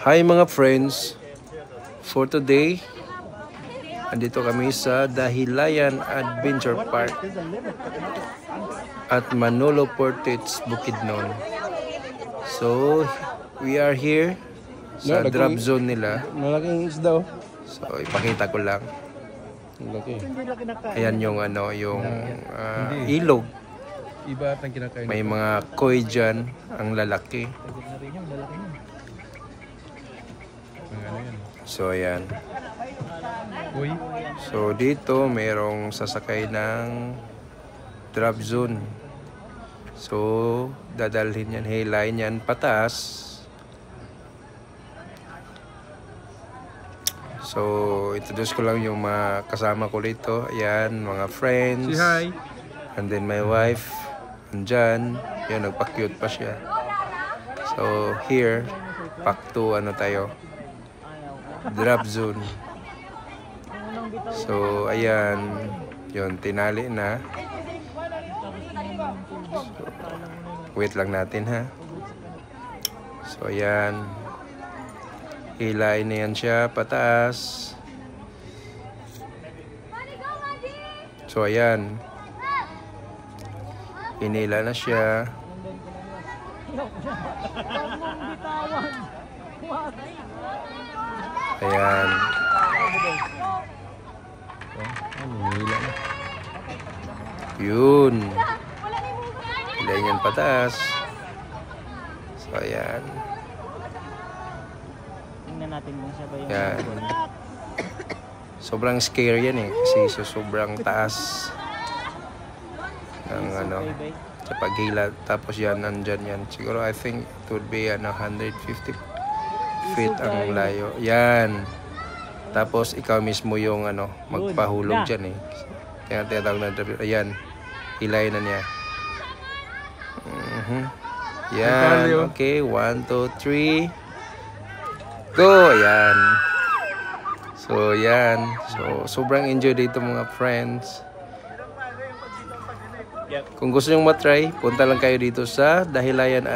Hi mga friends, for today andito kami sa Dahilayan Adventure Park at Manolo Portage, Bukidnon. So we are here sa drop zone nila. Malaking isda. So ipakita ko lang. Ayan yung yung ilog. Iba at ang kinakain. May mga koi dyan, ang lalaki. So ayan. Uy. So dito mayroong sasakay ng drop zone. So dadalhin yan, hilahin yan pataas. So introduce ko lang yung mga kasama ko dito. Ayan, mga friends. Say hi. And then my wife andyan. Yan, nagpa-cute pa siya. So here, back to tayo, drop zone. So ayan, yun, tinali na. So, wait lang natin ha. So ayan, hilain na yan siya pataas. So ayan, hinila na siya. Ayan. Yun. Hilain yan pataas. So ayan. Tingnan natin kung siya ba yung Yan. Sobrang scary yan kasi sobrang taas ng sa paghila. Tapos yan, nandyan yan. Siguro I think it would be 150 feet ang layo. Yan. Tapos ikaw mismo yung magpahulog dyan Kaya tinatawag na drop. Ayan. Hilay na niya. Yan. Okay. 1, 2, 3. Go! Ayan. So, yan. So, sobrang enjoy dito mga friends. Kung gusto nyo matry, punta lang kayo dito sa Dahilayan